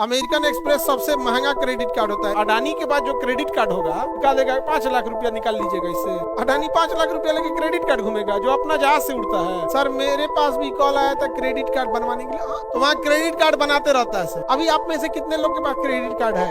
American express सबसे महंगा credit card होता है। अडानी के बाद जो क्रेडिट कार्ड होगा निकालेगा 5 लाख रुपया निकाल लीजिएगा इससे। अडानी 5 लाख रुपया लेके क्रेडिट कार्ड घूमेगा जो अपना जहाज से उड़ता है। सर मेरे पास भी कॉल आया था क्रेडिट कार्ड बनवाने के लिए। तो वहाँ क्रेडिट कार्ड बनाते रहता है सर। अभी आप में से कितने लोग के पास क्रेडिट कार्ड है?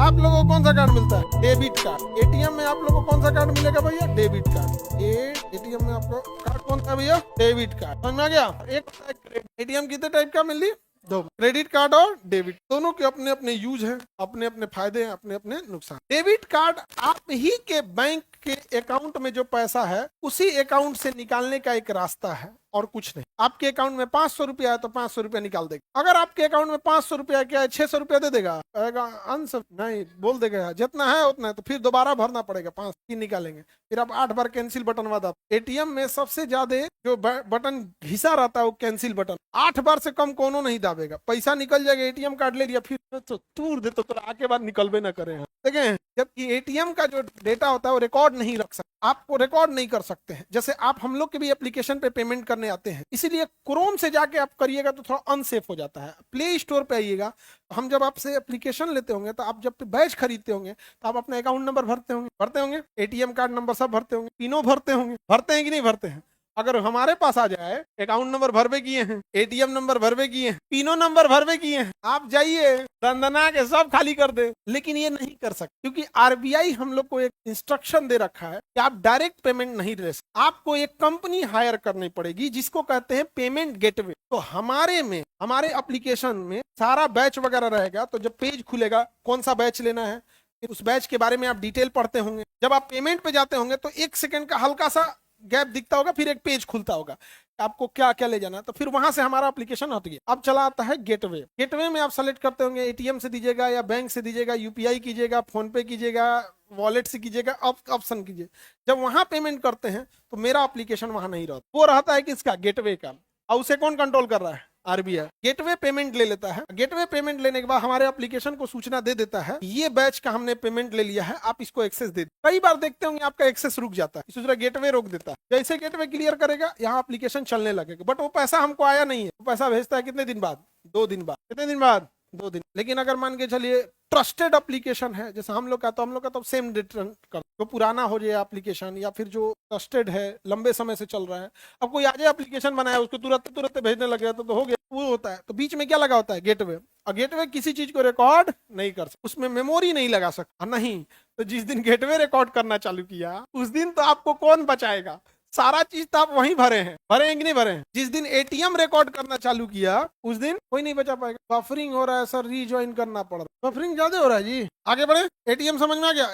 आप लोगों को कौन सा कार्ड मिलता है? Debit card. एटीएम में आप लोगों को कौन सा कार्ड मिलेगा भैया? Debit card. एटीएम में आपको कार्ड कौन सा भैया? Debit card. समझ में आ गया? एक एटीएम कितने टाइप का मिल रही? दो, क्रेडिट कार्ड और डेबिट। दोनों के अपने अपने यूज हैं, अपने अपने फायदे हैं, अपने अपने नुकसान। डेबिट कार्ड आप ही के बैंक के अकाउंट में जो पैसा है उसी अकाउंट से निकालने का एक रास्ता है और कुछ नहीं। आपके अकाउंट में 500 रुपया है तो 500 रुपया निकाल देगा। अगर आपके अकाउंट में 500 रुपया क्या है 600 रुपया दे देगा? अंश नहीं बोल देगा जितना है उतना है, तो फिर दोबारा भरना पड़ेगा। 5 की निकालेंगे फिर आप 8 बार कैंसिल बटन वादा। एटीएम में सबसे ज्यादा जो बटन घिसा रहता है वो कैंसिल बटन। 8 बार से कम कोनो नहीं दाबेगा। पैसा निकल जाएगा, एटीएम कार्ड ले लिया फिर तो तूर दे तो आके बाद निकलबे ना करे। देखें, जबकि एटीएम का जो डेटा होता है वो रिकॉर्ड नहीं रख सकते, आपको रिकॉर्ड नहीं कर सकते हैं। जैसे आप हम लोग के भी एप्लीकेशन पे पेमेंट करने आते हैं, इसीलिए क्रोम से जाके आप करिएगा तो थोड़ा अनसेफ हो जाता है। प्ले स्टोर पे आइएगा, हम जब आपसे एप्लीकेशन लेते होंगे तो आप जब बैच खरीदते होंगे तो आप अपना अकाउंट नंबर भरते होंगे, एटीएम कार्ड नंबर सब भरते होंगे, पिनो भरते होंगे। भरते हैं कि नहीं भरते हैं? अगर हमारे पास आ जाए अकाउंट नंबर भरवे किए हैं, एटीएम नंबर भरवे किए हैं, पिनो नंबर भरवे किए हैं, आप जाइए दंदना के सब खाली कर दे। लेकिन ये नहीं कर सकते क्योंकि आरबीआई हम लोग को एक इंस्ट्रक्शन दे रखा है कि आप डायरेक्ट पेमेंट नहीं ले सकते, आपको एक कंपनी हायर करनी पड़ेगी जिसको कहते हैं पेमेंट गेटवे। तो हमारे एप्लीकेशन में सारा बैच वगैरह रहेगा। तो जब पेज खुलेगा कौन सा बैच लेना है, उस बैच के बारे में आप डिटेल पढ़ते होंगे। जब आप पेमेंट पे जाते होंगे तो 1 सेकंड का हल्का सा गैप दिखता होगा, फिर एक पेज खुलता होगा आपको क्या क्या ले जाना है। तो फिर वहां से हमारा एप्लीकेशन हट गया। अब चला आता है गेटवे। गेटवे में आप सेलेक्ट करते होंगे एटीएम से दीजिएगा या बैंक से दीजिएगा, यूपीआई कीजिएगा, फोन पे कीजिएगा, वॉलेट से कीजिएगा, ऑप्शन कीजिए। जब वहां पेमेंट करते हैं तो मेरा एप्लीकेशन वहां नहीं रहता, वो रहता है किसका? गेटवे का। और उसे कौन कंट्रोल कर रहा है? आरबीआई। गेटवे पेमेंट ले लेता है। गेटवे पेमेंट लेने के बाद हमारे एप्लीकेशन को सूचना दे देता है ये बैच का हमने पेमेंट ले लिया है, आप इसको एक्सेस दे। कई बार देखते होंगे आपका एक्सेस रुक जाता है, इसी तरह गेटवे रोक देता है। जैसे गेटवे क्लियर करेगा यहाँ एप्लीकेशन चलने लगेगा। बट वो पैसा हमको आया नहीं है। वो पैसा भेजता है कितने दिन बाद? 2 दिन बाद। कितने दिन बाद? 2 दिन। लेकिन अगर मान के चलिए ट्रस्टेड एप्लीकेशन है जैसे हम लोग का, तो हम लोग का तो सेम रिटर्न कर। जो पुराना हो जाए एप्लीकेशन या फिर जो ट्रस्टेड है, लंबे समय से चल रहा है, अब कोई आज एप्लीकेशन बनाया उसको तुरंत भेजने लगे तो हो गया, वो होता है। तो बीच में क्या लगा होता है? गेटवे। और गेटवे किसी चीज को रिकॉर्ड नहीं कर सकता, उसमें मेमोरी नहीं लगा सकता। नहीं तो जिस दिन गेटवे रिकॉर्ड करना चालू किया उस दिन तो आपको कौन बचाएगा? सारा चीज तो आप वहीं भरे हैं कि नहीं भरे हैं? जिस दिन एटीएम रिकॉर्ड करना चालू किया उस दिन कोई नहीं बचा पाएगा। बफरिंग हो रहा है सर, रीज्वाइन करना पड़ रहा है। बफरिंग ज्यादा हो रहा है जी। आगे बढ़े। एटीएम समझ में आ गया?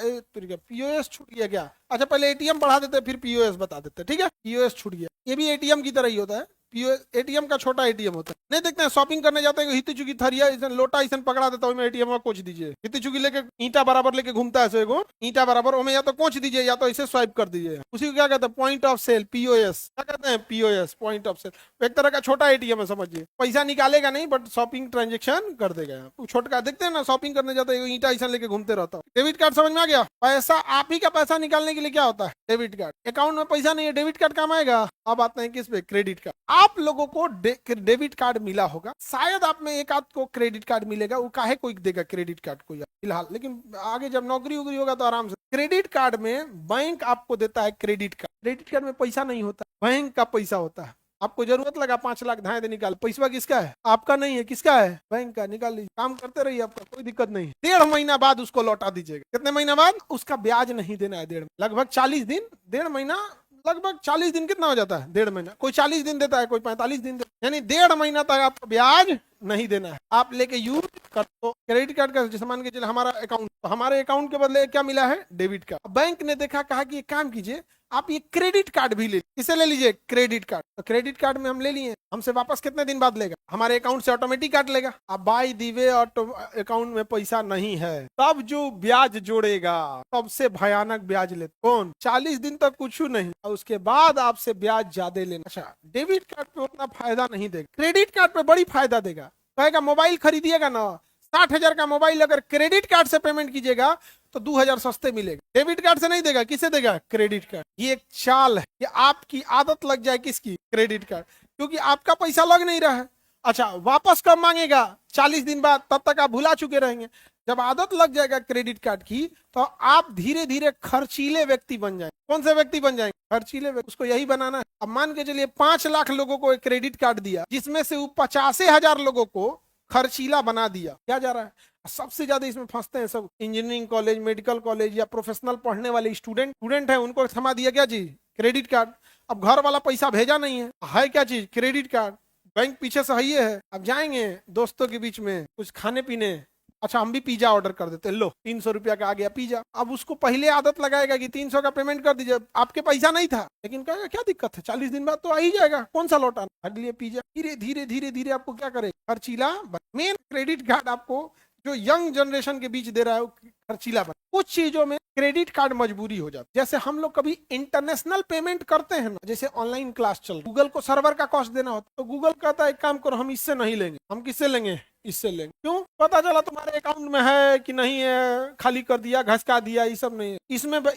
पीओएस छूट गया क्या? अच्छा पहले एटीएम बढ़ा देते फिर पीओएस बता देते। ठीक है, पीओएस छूट गया। ये भी एटीएम की तरह ही होता है। एटीएम का छोटा एटीएम होता है। नहीं देखते हैं शॉपिंग करने जाते हैं, हिती चुकी थरिया लोटा ऐसा पकड़ा देता है, एटीएम में कोच दीजिए। हिती चुकी लेके ईंटा बराबर लेके घूमता है, एगो ईंटा बराबर ओमे या तो कोच दीजिए या तो ऐसे स्वाइप कर दीजिए। उसी को क्या कहते हैं? Point of sale, POS. क्या कहते हैं? POS, point of sale. एक तरह का छोटा एटीएम है समझिए। पैसा निकालेगा नहीं बट शॉपिंग ट्रांजेक्शन कर देगा। छोटका देखते हैं ना, शॉपिंग करने जाते हैं ईंटा ऐसा लेके घूमते रहता है। डेबिट कार्ड समझ में आ गया? पैसा आप ही का पैसा निकालने के लिए क्या होता है? Debit card. अकाउंट में पैसा नहीं है, डेबिट कार्ड काम आएगा। अब आते हैं किस पे? Credit card. आप लोगों को डेबिट कार्ड मिला होगा, शायद आप में एक आध को क्रेडिट कार्ड मिलेगा। वो काहे कोई देगा क्रेडिट कार्ड को फिलहाल, लेकिन आगे जब नौकरी उगरी होगा तो आराम से। क्रेडिट कार्ड में बैंक आपको देता है क्रेडिट कार्ड। क्रेडिट कार्ड में पैसा नहीं होता, बैंक का पैसा होता है। आपको जरूरत लगा 5 लाख धाए दे निकाल, पैसा किसका है? आपका नहीं है, किसका है? बैंक का। निकाल लीजिए, काम करते रहिए, आपका कोई दिक्कत नहीं। 1.5 महीना बाद उसको लौटा दीजिएगा। कितने महीना बाद? उसका ब्याज नहीं देना है। लगभग 40 दिन, 1.5 महीना, लगभग 40 दिन कितना हो जाता है? 1.5 महीना। कोई 40 दिन देता है, कोई 45 दिन देता है, यानी 1.5 महीना तक आपको ब्याज नहीं देना है। आप लेके यूज कर। तो क्रेडिट कार्ड का जैसे मान के चले हमारा अकाउंट, तो हमारे अकाउंट के बदले क्या मिला है? Debit card. बैंक ने देखा, कहा कि एक काम कीजिए आप ये क्रेडिट कार्ड भी ले। इसे ले लीजिए क्रेडिट कार्ड। तो क्रेडिट कार्ड में हम ले लिए, हमसे वापस कितने दिन बाद लेगा? हमारे अकाउंट से ऑटोमेटिक काट लेगा। अब बाय द वे अकाउंट में पैसा नहीं है, तब जो ब्याज जोड़ेगा सबसे भयानक ब्याज ले। कौन? 40 दिन तक कुछ नहीं और उसके बाद आपसे ब्याज ज्यादा लेना। अच्छा, डेबिट कार्ड पे उतना फायदा नहीं देगा, क्रेडिट कार्ड पे बड़ी फायदा देगा। कहेगा मोबाइल खरीदिएगा ना, 60,000 का मोबाइल अगर क्रेडिट कार्ड से पेमेंट कीजिएगा तो 2,000 सस्ते मिलेगा। डेबिट कार्ड से नहीं देगा, किसे देगा? Credit card. ये एक चाल है कि आपकी आदत लग जाए किसकी? Credit card. क्योंकि आपका पैसा लग नहीं रहा है। अच्छा, वापस कब मांगेगा? 40 दिन बाद, तब तक आप भुला चुके रहेंगे। जब आदत लग जाएगा क्रेडिट कार्ड की, तो आप धीरे धीरे खर्चीले व्यक्ति बन जाएंगे। कौन से व्यक्ति बन जाएंगे? खर्चीले व्यक्ति। उसको यही बनाना है। अब मान के चलिए 5 लाख लोगों को एक क्रेडिट कार्ड दिया, जिसमें से वो 85,000 लोगों को खर्चीला बना दिया। क्या जा रहा है? सबसे ज्यादा इसमें फंसते हैं सब इंजीनियरिंग कॉलेज, मेडिकल कॉलेज या प्रोफेशनल पढ़ने वाले स्टूडेंट है। उनको थमा दिया क्या चीज? Credit card. अब घर वाला पैसा भेजा नहीं है क्या चीज? Credit card. बैंक पीछे से है। अब जाएंगे दोस्तों के बीच में कुछ खाने पीने, अच्छा हम भी पिज्जा ऑर्डर कर देते, लो 300 रुपया का आ गया पिज्जा। अब उसको पहले आदत लगाएगा कि 300 का पेमेंट कर दीजिए, आपके पैसा नहीं था, लेकिन कहेगा क्या दिक्कत है, 40 दिन बाद तो आ ही जाएगा, कौन सा लौटाना, हट लिए पिज्जा। धीरे धीरे धीरे धीरे आपको क्या करेगा? खर्चीला। मेन क्रेडिट कार्ड आपको जो यंग जनरेशन के बीच दे रहा है वो खर्चीला बना। कुछ चीजों में क्रेडिट कार्ड मजबूरी हो जाती है। जैसे हम लोग कभी इंटरनेशनल पेमेंट करते हैं ना, जैसे ऑनलाइन क्लास चल, गूगल को सर्वर का कॉस्ट देना होता, तो गूगल कहता है एक काम करो, हम इससे नहीं लेंगे। हम किससे लेंगे? इससे लेंगे। क्यों? पता चला तुम्हारे अकाउंट में है कि नहीं है, खाली कर दिया, घसका दिया, ये सब नहीं है।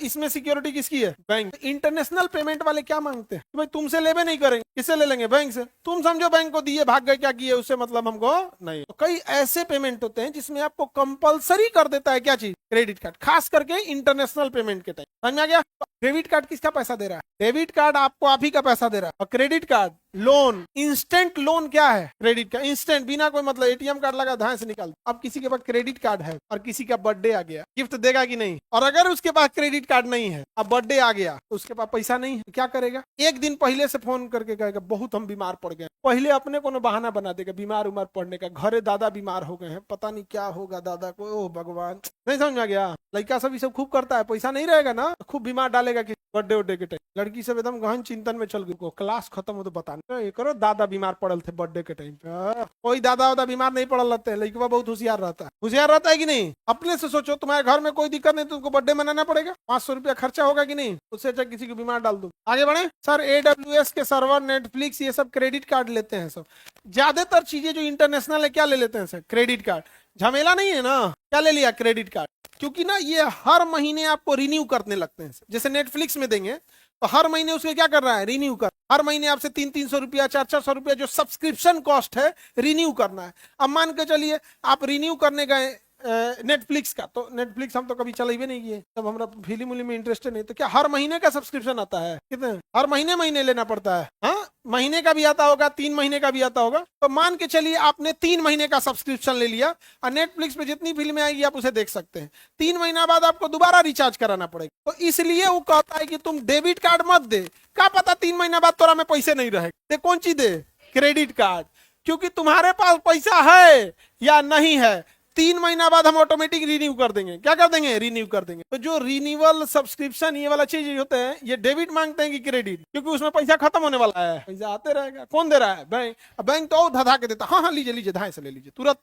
इसमें सिक्योरिटी किसकी है? बैंक। इंटरनेशनल पेमेंट वाले क्या मांगते हैं? भाई तुमसे लेवे नहीं करेंगे, किससे ले लेंगे? बैंक से। तुम समझो बैंक को दिए, भाग गए, क्या किए उससे मतलब हमको नहीं। तो कई ऐसे पेमेंट होते हैं जिसमें आपको कंपलसरी कर देता है क्या चीज? Credit card. खास करके इंटरनेशनल पेमेंट के टाइम। समझ में आ गया? डेबिट कार्ड किसका पैसा दे रहा है? डेबिट कार्ड आपको आप ही का पैसा दे रहा है। और credit card loan, instant loan क्या है? क्रेडिट कार्ड इंस्टेंट, बिना कोई मतलब एटीएम कार्ड लगा धाए से निकाल। अब किसी के पास क्रेडिट कार्ड है और किसी का बर्थडे आ गया, गिफ्ट देगा कि नहीं? और अगर उसके पास क्रेडिट कार्ड नहीं है, अब बर्थडे आ गया, तो उसके पास पैसा नहीं है, क्या करेगा? एक दिन पहले से फोन करके कहेगा बहुत हम बीमार पड़ गए। पहले अपने को बहाना बना देगा बीमार उमार पड़ने का, घरे दादा बीमार हो गए हैं, पता नहीं क्या होगा दादा को, ओह भगवान। नहीं समझ में आ गया? लड़का सब ये सब खूब करता है, पैसा नहीं रहेगा ना, खूब बीमार डालेगा कि बर्थडे उड्डे के टाइम। लड़की सब एकदम गहन चिंतन में चल गई, क्लास खत्म हो तो बताने करो दादा बीमार पड़ल थे बर्थडे के टाइम पे। कोई दादा वादा बीमार नहीं पड़ल रहते, लड़का बहुत होशियार रहता है। होशियार रहता है कि नहीं? अपने से सोचो, तुम्हारे घर में कोई दिक्कत नहीं, तुमको बर्थडे मनाना पड़ेगा, 500 रुपया खर्चा होगा कि नहीं? उससे अच्छा किसी को बीमार डाल दो। आगे बढ़े सर। AWS के सर्वर, नेटफ्लिक्स, ये सब क्रेडिट कार्ड लेते हैं सब। ज्यादातर चीजें जो इंटरनेशनल है क्या ले लेते हैं सर? Credit card. झमेला नहीं है ना, क्या ले लिया? Credit card. क्योंकि ना ये हर महीने आपको रिन्यू करने लगते हैं। जैसे नेटफ्लिक्स में देंगे तो हर महीने उसके क्या कर रहा है? रिन्यू कर। हर महीने आपसे 300-300 रुपया, 400-400 रुपया जो सब्सक्रिप्शन कॉस्ट है, रिन्यू करना है। अब मान के चलिए आप रिन्यू करने गए नेटफ्लिक्स का, तो नेटफ्लिक्स हम तो कभी चला ही नहीं किए, तब हमारा फिल्म उलिम में इंटरेस्टेड नहीं, तो क्या हर महीने का सब्सक्रिप्शन आता है? कितने? हर महीने लेना पड़ता है। हाँ, महीने का भी आता होगा, 3 महीने का भी आता होगा। तो मान के चलिए आपने 3 महीने का सब्सक्रिप्शन ले लिया और नेटफ्लिक्स पे जितनी फिल्में आएगी आप उसे देख सकते हैं। 3 महीना बाद आपको दोबारा रिचार्ज कराना पड़ेगा। तो इसलिए वो कहता है कि तुम डेबिट कार्ड मत दे, क्या पता 3 महीना बाद तोरा में पैसे नहीं रहे। कौन चीज दे? Credit card. क्योंकि तुम्हारे पास पैसा है या नहीं है, 3 महीना बाद हम ऑटोमेटिक रिन्यू कर देंगे। क्या कर देंगे? रिन्यू कर देंगे। तो जो रिन्यूअल सब्सक्रिप्शन ये वाला चीज होते हैं, ये डेबिट मांगते हैं कि क्रेडिट? क्योंकि उसमें पैसा खत्म होने वाला है, पैसा आते रहेगा। कौन दे रहा है? बैंक। बैंक तो और धधा के देता, हाँ हाँ लीजिए लीजिए, धाए से ले लीजिए, तुरंत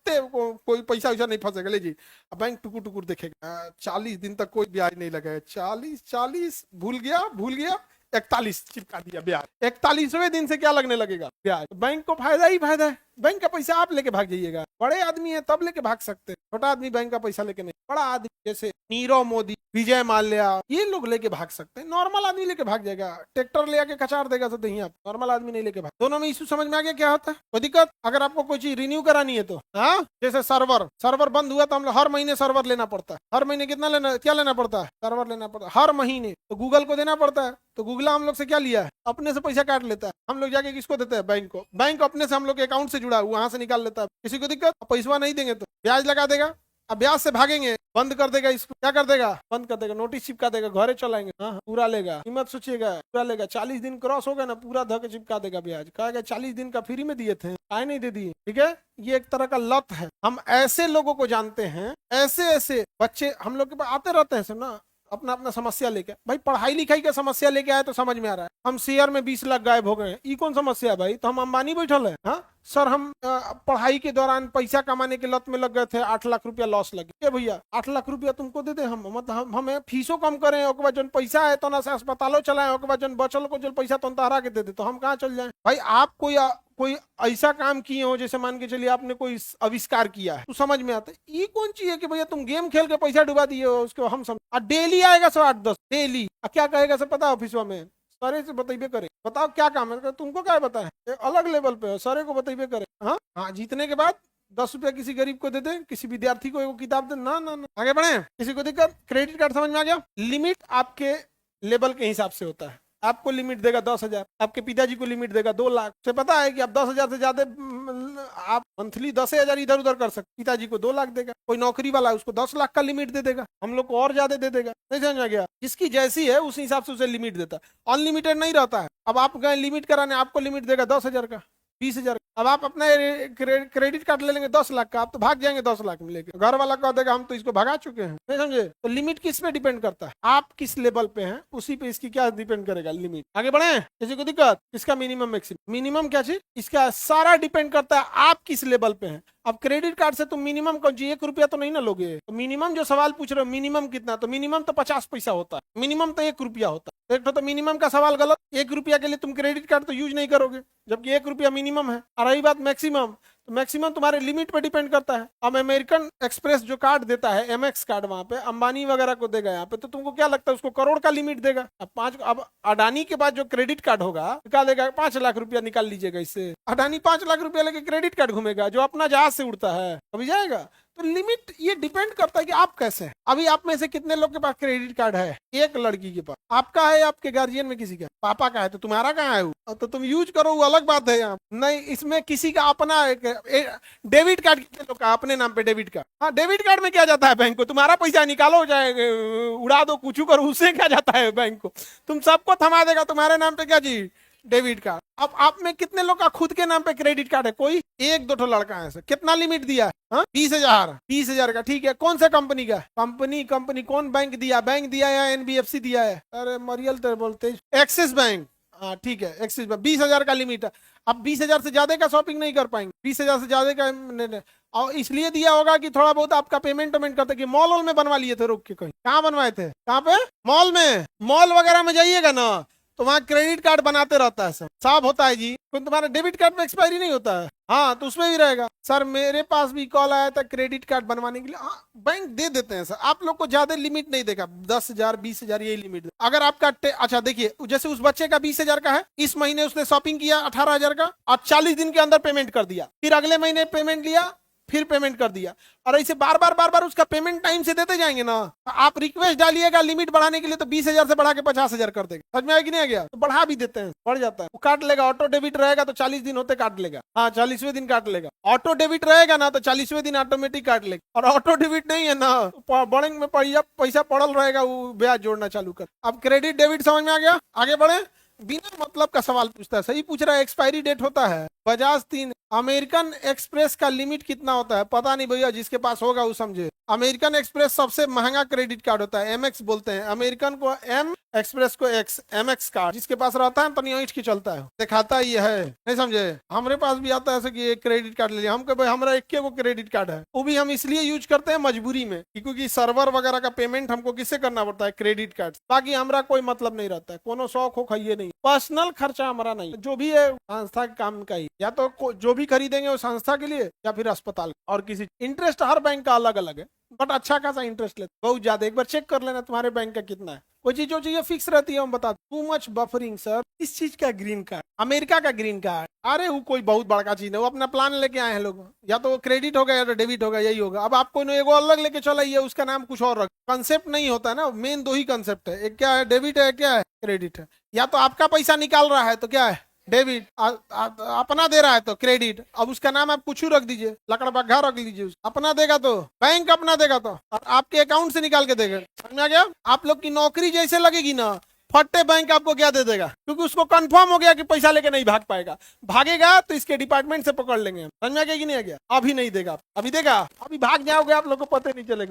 कोई पैसा वैसा नहीं फंसेगा, लीजिए। बैंक टुकुर टुकुर देखेगा, 40 दिन तक कोई ब्याज नहीं लगाया, 40 भूल गया 41 चिपका दिया ब्याज। 41वें दिन से क्या लगने लगेगा? ब्याज। बैंक को फायदा ही फायदा है। बैंक का पैसा आप लेके भाग जाइएगा। बड़े आदमी है तब लेके भाग सकते हैं, छोटा आदमी बैंक का पैसा लेके नहीं। बड़ा आदमी जैसे नीरव मोदी, विजय माल्या, ये लोग लेके भाग सकते हैं। नॉर्मल आदमी लेके भाग जाएगा, ट्रैक्टर ले आके कचार देगा तो नहीं, आप नॉर्मल आदमी नहीं लेके भाग। दोनों में इशू समझ में आ गया क्या होता है? कोई दिक्कत? अगर आपको कोई चीज रिन्यू करानी है तो, हाँ, जैसे सर्वर बंद हुआ तो हम हर महीने सर्वर लेना पड़ता है। हर महीने कितना लेना पड़ता है? सर्वर लेना पड़ता है हर महीने। तो गूगल को देना पड़ता है, तो गूगल हम लोग से क्या लिया है? अपने से पैसा काट लेता है। हम लोग जाके किसको देते हैं? बैंक को। बैंक अपने से हम लोग के अकाउंट से जुड़ा, वहां से निकाल लेता है। किसी को दिक्कत? पैसा नहीं देंगे तो ब्याज लगा देगा। अब ब्याज से भागेंगे, बंद कर देगा इसको। क्या कर देगा? बंद कर देगा, नोटिस चिपका देगा, घरे चलाएंगे। हाँ, पूरा लेगा, कीमत सोचिएगा, पूरा लेगा। 40 दिन क्रॉस हो गया ना, पूरा धक चिपका देगा ब्याज। कहेगा 40 दिन का फ्री में दिए थे, आए नहीं दे दिए। ठीक है, ये एक तरह का लत है। हम ऐसे लोगों को जानते हैं, ऐसे बच्चे हम लोग के पास आते रहते हैं सब ना, अपना समस्या लेके। भाई पढ़ाई लिखाई का समस्या लेके आए तो समझ में आ रहा है। हम शेयर में 20 लाख गायब हो गए हैं, ये कौन समस्या है भाई? तो हम अंबानी बैठल है। हाँ सर, हम पढ़ाई के दौरान पैसा कमाने के लत में लग गए थे, 8 लाख रुपया लॉस लगे। ये भैया 8 लाख रुपया तुमको दे दे, हम हमें फीसो कम करें, ओके बाद जन पैसा है तो ना से अस्पतालों चलाएं, ओके बाद जन बचल को जो पैसा तो हरा के दे दे, तो हम कहाँ चल जाए? भाई आप कोई ऐसा काम किए हो, जैसे मान के चलिए आपने कोई आविष्कार किया है, तो समझ में आता है। ये कौन चीज है कि भैया तुम गेम खेल के पैसा डुबा दिए हो, उसको हम समझ। डेली आएगा 8-10 डेली। क्या कहेगा सर पता ऑफिस में? सारे से बताइए करे, बताओ क्या काम है, तुमको क्या पता है, अलग लेवल पे हो, सारे को बताइए करे। हाँ हाँ, जीतने के बाद 10 रुपया किसी गरीब को दे दे, किसी विद्यार्थी को एक किताब दे, ना ना ना, आगे बढ़े। किसी को दिक्कत? क्रेडिट कार्ड समझ में आ गया? लिमिट आपके लेवल के हिसाब से होता है। आपको लिमिट देगा 10,000, आपके पिताजी को लिमिट देगा 2 लाख। से पता है कि आप 10,000 से ज्यादा आप मंथली 10,000 इधर उधर कर सकते, पिताजी को 2 लाख देगा। कोई नौकरी वाला है उसको 10 लाख का लिमिट दे देगा, हम लोग को और ज्यादा दे देगा। नहीं समझ में गया? जिसकी जैसी है उस हिसाब से उसे लिमिट देता है, अनलिमिटेड नहीं रहता है। अब आप गए लिमिट कराने, आपको लिमिट देगा 10,000 का, 20,000। अब आप अपना क्रेडिट कार्ड ले लेंगे 10 लाख का, आप तो भाग जाएंगे 10 लाख में लेके, घर वाला कह देगा हम तो इसको भगा चुके हैं। नहीं समझे? तो लिमिट किस पे डिपेंड करता है, आप किस लेवल पे हैं उसी पे इसकी क्या डिपेंड करेगा लिमिट। आगे बढ़े। किसी को दिक्कत? इसका मिनिमम मैक्सिमम, मिनिमम क्या चीज, इसका सारा डिपेंड करता है आप किस लेवल पे हैं। अब क्रेडिट कार्ड से तुम मिनिमम कौन जी 1 रुपया तो नहीं ना लोगे, तो मिनिमम जो सवाल पूछ रहे हो मिनिमम कितना, तो मिनिमम तो 50 पैसा होता है, मिनिमम तो 1 रुपया होता है। एक तो मिनिमम का सवाल गलत, 1 रुपया के लिए तुम क्रेडिट कार्ड तो यूज नहीं करोगे, जबकि 1 रुपया मिनिमम है। और रही बात मैक्सिमम, तो मैक्सिमम तुम्हारे लिमिट पे डिपेंड करता है। अब अमेरिकन एक्सप्रेस जो कार्ड देता है, एमएक्स कार्ड, वहां पे अंबानी वगैरह को देगा, यहाँ पे तो तुमको क्या लगता है उसको करोड़ का लिमिट देगा। अब अडानी के बाद जो क्रेडिट कार्ड होगा क्या देगा, 5 लाख रुपया निकाल लीजिएगा इससे। अडानी 5 लाख रुपया लेके क्रेडिट कार्ड घूमेगा, जो अपना जहाज से उड़ता है अभी जाएगा। तो लिमिट ये डिपेंड करता है कि आप कैसे हैं। अभी आप में से कितने लोग के पास क्रेडिट कार्ड है? एक लड़की के पास। आपका है, आपके गार्जियन में किसी का, पापा का है, तो तुम्हारा कहाँ है वो? तो तुम यूज करो, वो अलग बात है। यहाँ नहीं, इसमें किसी का अपना डेबिट कार्ड कितने लोग का अपने नाम पे डेबिट कार्ड। हाँ, डेबिट कार्ड में क्या जाता है बैंक को, तुम्हारा पैसा निकालो चाहे उड़ा दो, कुछ करो, उससे क्या जाता है बैंक को, तुम सबको थमा देगा तुम्हारे नाम पे क्या जी, डेबिट कार्ड। अब आप में कितने लोग का खुद के नाम पे क्रेडिट कार्ड है? कोई 1-2 लड़का है। कितना लिमिट दिया है? 20,000 का, ठीक है। कौन सा कंपनी का? कंपनी कौन बैंक दिया, बैंक दिया या एनबीएफसी दिया है? अरे मरियल तो बोलते एक्सिस बैंक। हाँ ठीक है, एक्सिस बैंक 20,000 का लिमिट है। अब 20,000 से ज्यादा का शॉपिंग नहीं कर पाएंगे, 20,000 से ज्यादा का नहीं। और इसलिए दिया होगा कि थोड़ा बहुत आपका पेमेंट करते, कि मॉल में बनवा लिए थे रोक के, कहीं कहाँ बनवाए थे, कहाँ पे? मॉल में, मॉल वगैरह में जाइएगा ना तो वहाँ क्रेडिट कार्ड बनाते रहता है, सब साफ होता है जी। तो तुम्हारा डेबिट कार्ड में एक्सपायरी नहीं होता है। हाँ, तो उसमें भी रहेगा। सर मेरे पास भी कॉल आया था क्रेडिट कार्ड बनवाने के लिए। हाँ, बैंक दे देते हैं सर, आप लोग को ज्यादा लिमिट नहीं देगा, 10,000 20,000 यही लिमिट। अगर आपका अच्छा देखिए, जैसे उस बच्चे का 20,000 का है, इस महीने उसने शॉपिंग किया 18,000 का, और 40 दिन के अंदर पेमेंट कर दिया, फिर अगले महीने पेमेंट लिया, फिर पेमेंट कर दिया, और ऐसे बार बार उसका पेमेंट टाइम से देते जाएंगे ना। आप रिक्वेस्ट डालिएगा लिमिट बढ़ाने के लिए, तो 20,000 से बढ़ा के 50,000 कर देगा। समझ में आया कि नहीं आ गया? तो बढ़ा भी देते हैं, बढ़ जाता है। वो काट लेगा, ऑटो डेबिट रहेगा तो 40 दिन होते काट लेगा। हाँ, 40वें दिन काट लेगा। ऑटो डेबिट रहेगा ना तो 40वें दिन ऑटोमेटिक काट लेगा। और ऑटो डेबिट नहीं है ना, बैंक में पैसा पड़ल रहेगा, वो ब्याज जोड़ना चालू कर। अब क्रेडिट डेबिट समझ में आ गया? आगे बढ़े। बिना मतलब का सवाल पूछता है, सही पूछ रहा है। एक्सपायरी डेट होता है बजाज 3। अमेरिकन एक्सप्रेस का लिमिट कितना होता है? पता नहीं भैया, जिसके पास होगा वो समझे। अमेरिकन एक्सप्रेस सबसे महंगा क्रेडिट कार्ड होता है, एमएक्स बोलते हैं। अमेरिकन को एम, एक्सप्रेस को एक्स, एमएक्स कार्ड जिसके पास रहता है तनी ईंट की चलता है, दिखाता ही है। नहीं समझे? हमारे पास भी आता है ऐसे कि एक क्रेडिट कार्ड ले लिया, हमको भाई हमारा 21 को क्रेडिट कार्ड है, वो भी हम इसलिए यूज करते हैं मजबूरी में, क्योंकि सर्वर वगैरह का पेमेंट हमको किससे करना पड़ता है? Credit card. बाकी हमारा कोई मतलब नहीं रहता है, कोनो शौक हो खाइए नहीं, पर्सनल खर्चा हमारा नहीं, जो भी है संस्था के काम का ही, या तो जो भी खरीदेंगे वो संस्था के लिए या फिर अस्पताल। और किसी इंटरेस्ट हर बैंक का अलग अलग है, बट अच्छा खासा इंटरेस्ट लेते, बहुत ज्यादा। एक बार चेक कर लेना तुम्हारे बैंक का कितना है। कोई चीज जो चाहिए फिक्स रहती है, हम बता। टू मच बफरिंग सर, इस चीज का ग्रीन कार्ड, अमेरिका का ग्रीन कार्ड। अरे वो कोई बहुत बड़का चीज है, वो अपना प्लान लेके आए हैं लोग, या तो क्रेडिट होगा या तो डेबिट होगा, यही होगा। अब आपको एगो अलग लेके चला, उसका नाम कुछ और रख, कंसेप्ट नहीं होता है ना। मेन 2 ही कंसेप्ट है, एक क्या है डेबिट है, क्या है क्रेडिट है। या तो आपका पैसा निकाल रहा है तो क्या है डेबिट, अपना दे रहा है तो क्रेडिट। अब उसका नाम आप कुछ रख दीजिए, लकड़ बग्घा रख लीजिए। अपना देगा तो बैंक, अपना देगा तो और आपके अकाउंट से निकाल के देगा। समझ में आ गया? आप लोग की नौकरी जैसे लगेगी ना, फट्टे बैंक आपको क्या दे देगा, क्योंकि उसको कंफर्म हो गया कि पैसा लेके नहीं भाग पाएगा। भागेगा तो इसके डिपार्टमेंट से पकड़ लेंगे। समझ में आ गया कि नहीं आ गया? अभी नहीं देगा, अभी देगा, अभी भाग जाओगे आप लोग को पता नहीं चलेगा।